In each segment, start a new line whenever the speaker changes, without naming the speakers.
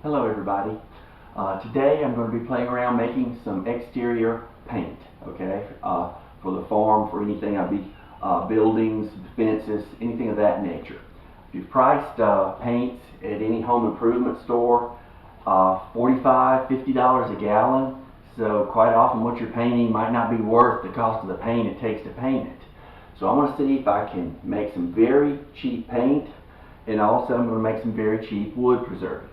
Hello everybody. Today I'm going to be playing around making some exterior paint, okay, for the farm, for anything. I'll be buildings, fences, anything of that nature. If you've priced paints at any home improvement store, $45, $50 a gallon, so quite often what you're painting might not be worth the cost of the paint it takes to paint it. So I want to see if I can make some very cheap paint, and also I'm going to make some very cheap wood preservative.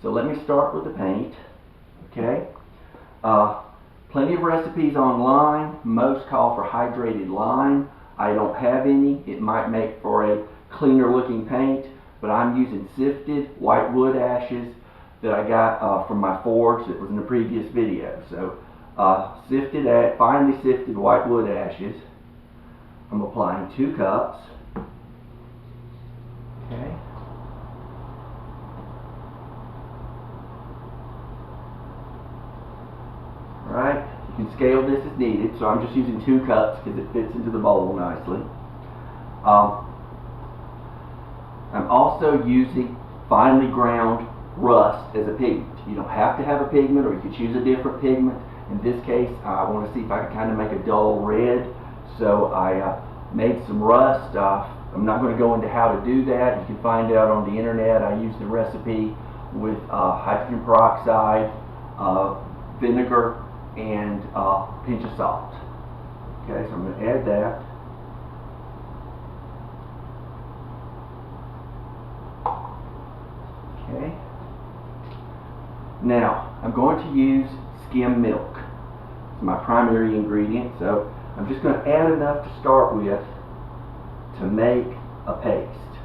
So let me start with the paint, okay? Plenty of recipes online. Most call for hydrated lime. I don't have any. It might make for a cleaner looking paint, but I'm using sifted white wood ashes that I got from my forge that was in the previous video. So finely sifted white wood ashes. I'm applying 2 cups, okay? Right, you can scale this as needed, so I'm just using 2 cups because it fits into the bowl nicely. I'm also using finely ground rust as a pigment. You don't have to have a pigment, or you could choose a different pigment. In this case, I want to see if I can kind of make a dull red, so I made some rust. I'm not going to go into how to do that. You can find out on the internet. I used the recipe with hydrogen peroxide, vinegar, and a pinch of salt. Okay, so I'm going to add that. Okay. Now, I'm going to use skim milk. It's my primary ingredient, so I'm just going to add enough to start with to make a paste.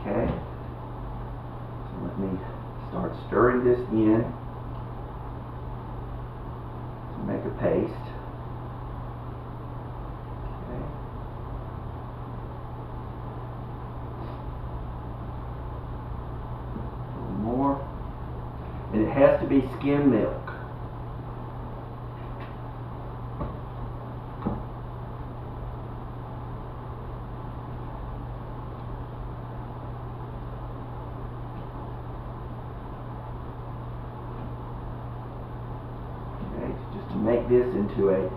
Okay. So let me start stirring this in. Make a paste. Okay. A little more. And it has to be skim milk. To make this into a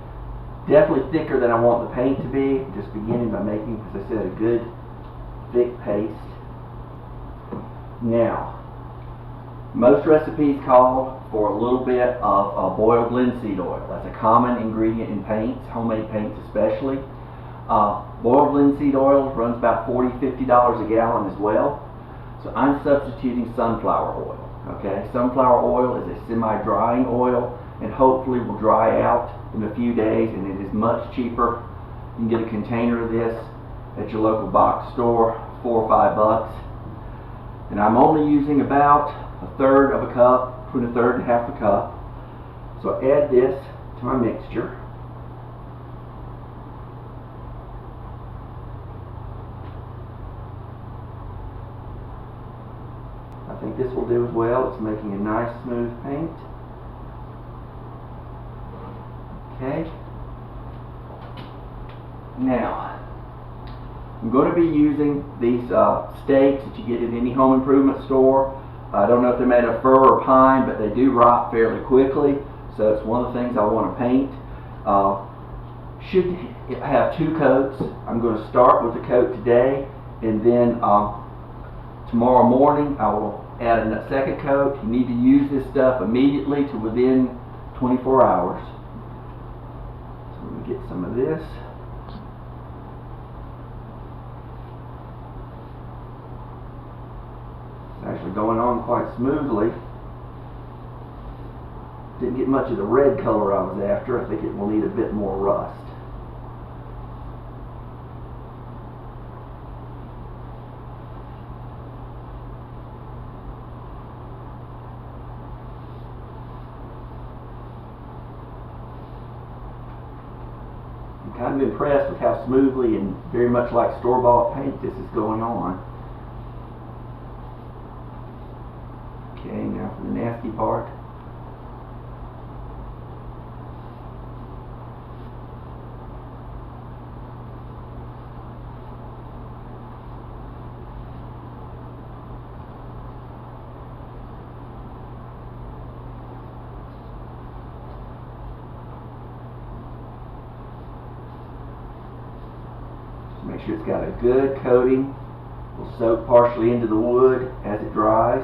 definitely thicker than I want the paint to be, just beginning by making, as I said, a good thick paste. Now, most recipes call for a little bit of boiled linseed oil. That's a common ingredient in paints, homemade paints especially. Boiled linseed oil runs about $40, $50 a gallon as well. So I'm substituting sunflower oil. Okay, sunflower oil is a semi-drying oil, and hopefully will dry out in a few days, and it is much cheaper. You can get a container of this at your local box store, $4 or $5. And I'm only using about 1/3 of a cup, between 1/3 and 1/2 a cup. So I add this to my mixture. I think this will do as well. It's making a nice smooth paint. Okay. Now, I'm going to be using these stakes that you get at any home improvement store. I don't know if they're made of fir or pine, but they do rot fairly quickly, so it's one of the things I want to paint. Should have 2 coats. I'm going to start with a coat today, and then tomorrow morning I will add a second coat. You need to use this stuff immediately to within 24 hours. Get some of this. It's actually going on quite smoothly. Didn't get much of the red color I was after. I think it will need a bit more rust. I'm kind of impressed with how smoothly and very much like store-bought paint this is going on. Okay, now for the nasty part. make sure it's got a good coating. Will soak partially into the wood as it dries.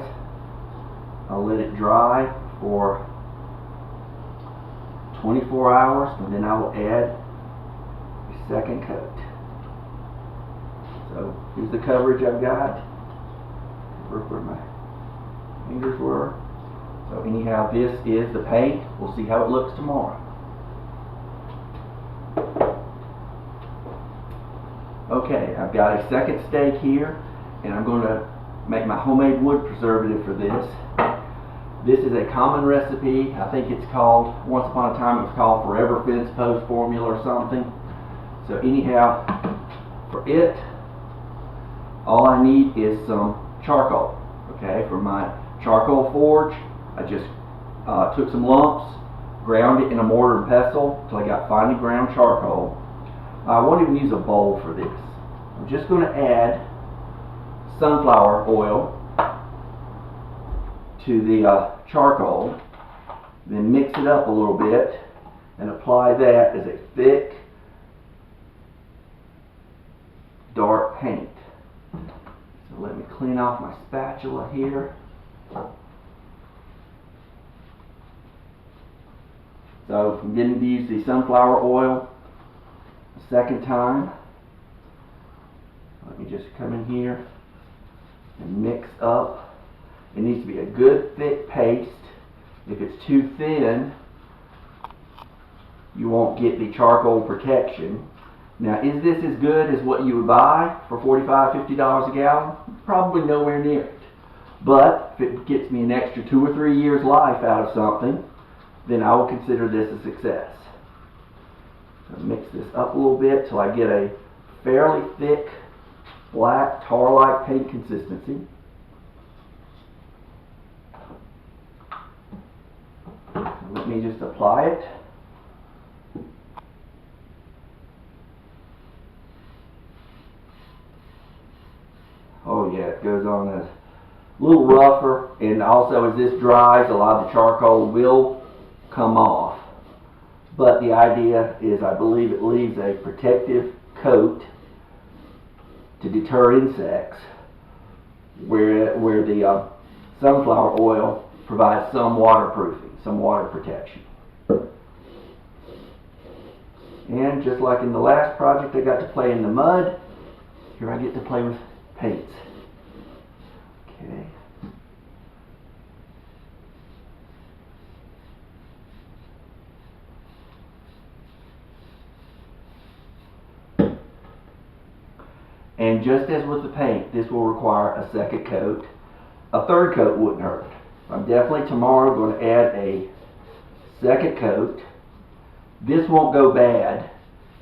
I'll let it dry for 24 hours, and then I will add a second coat. So here's the coverage I've got. Where my fingers were. So anyhow, this is the paint. We'll see how it looks tomorrow. Okay, I've got a second stake here, and I'm going to make my homemade wood preservative for this. This is a common recipe. I think it's called, once upon a time it was called Forever Fence Post Formula or something. So anyhow, for it, all I need is some charcoal. Okay, for my charcoal forge, I just took some lumps, ground it in a mortar and pestle until I got finely ground charcoal. I won't even use a bowl for this. I'm just going to add sunflower oil to the charcoal, then mix it up a little bit and apply that as a thick, dark paint. So let me clean off my spatula here. So I'm getting to use the sunflower oil a second time. Let me just come in here and mix up. It needs to be a good thick paste. If it's too thin, you won't get the charcoal protection. Now, is this as good as what you would buy for $45, $50 a gallon? Probably nowhere near it. But if it gets me an extra 2 or 3 years life out of something, then I will consider this a success. So mix this up a little bit till I get a fairly thick, black, tar-like paint consistency. Let me just apply it. Oh yeah, it goes on a little rougher, and also as this dries, a lot of the charcoal will come off. But the idea is, I believe it leaves a protective coat to deter insects, where the sunflower oil provides some waterproofing, some water protection. And just like in the last project I got to play in the mud, here I get to play with paints. Okay. And just as with the paint, this will require a second coat. A third coat wouldn't hurt. I'm definitely tomorrow going to add a second coat. This won't go bad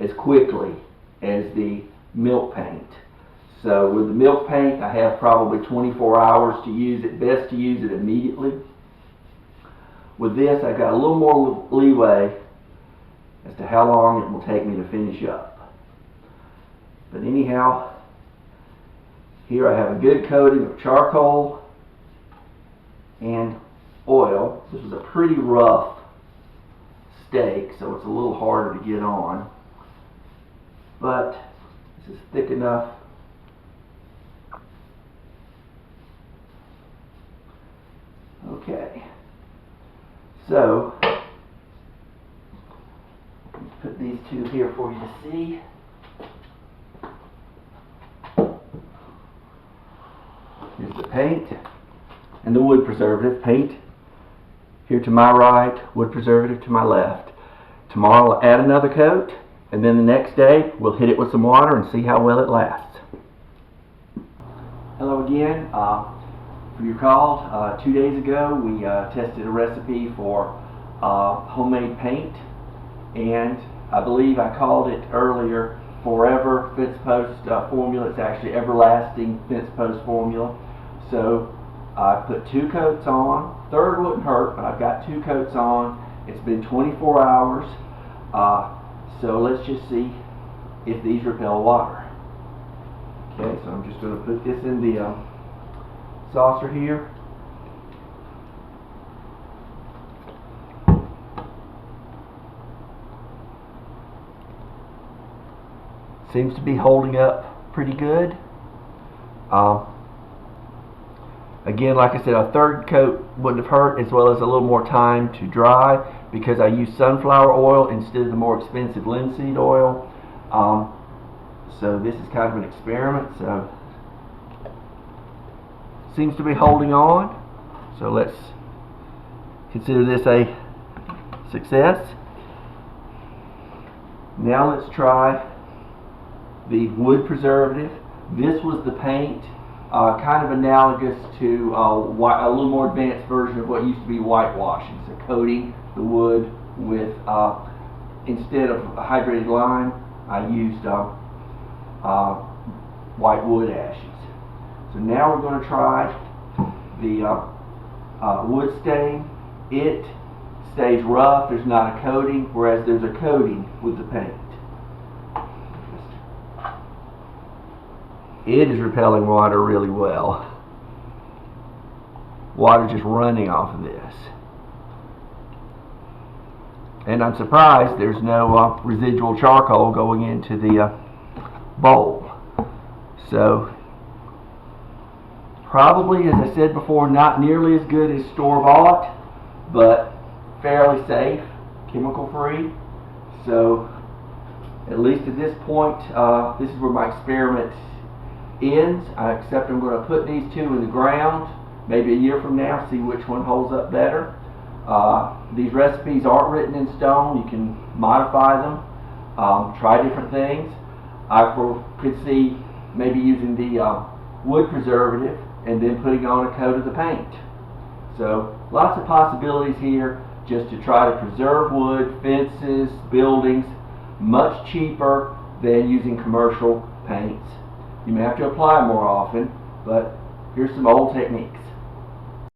as quickly as the milk paint. So with the milk paint, I have probably 24 hours to use it. Best to use it immediately. With this, I've got a little more leeway as to how long it will take me to finish up. But anyhow, here I have a good coating of charcoal and oil. This is a pretty rough stake, so it's a little harder to get on. But this is thick enough. Okay. So, put these two here for you to see. Here's the paint and the wood preservative. Paint here to my right, wood preservative to my left. Tomorrow I'll add another coat, and then the next day we'll hit it with some water and see how well it lasts. Hello again. If you recall, 2 days ago we tested a recipe for homemade paint, and I believe I called it earlier Forever Fence Post Formula. It's actually Everlasting Fence Post Formula. So I put 2 coats on. Third wouldn't hurt, but I've got 2 coats on. It's been 24 hours. So let's just see if these repel water. Okay, so I'm just going to put this in the saucer here. Seems to be holding up pretty good. Again, like I said, a third coat wouldn't have hurt, as well as a little more time to dry, because I used sunflower oil instead of the more expensive linseed oil. So this is kind of an experiment. So seems to be holding on. So let's consider this a success. Now let's try the wood preservative. This was the paint, kind of analogous to a little more advanced version of what used to be whitewashing. So coating the wood with, instead of hydrated lime, I used white wood ashes. So now we're going to try the wood stain. It stays rough, there's not a coating, whereas there's a coating with the paint. It is repelling water really well. Water just running off of this. And I'm surprised there's no residual charcoal going into the bowl. So, probably, as I said before, not nearly as good as store-bought, but fairly safe, chemical-free. So, at least at this point, this is where my experiment ends. Except I'm going to put these two in the ground, maybe a year from now, see which one holds up better. These recipes aren't written in stone. You can modify them, try different things. I could see maybe using the wood preservative and then putting on a coat of the paint. So lots of possibilities here just to try to preserve wood, fences, buildings, much cheaper than using commercial paints. You may have to apply more often, but here's some old techniques.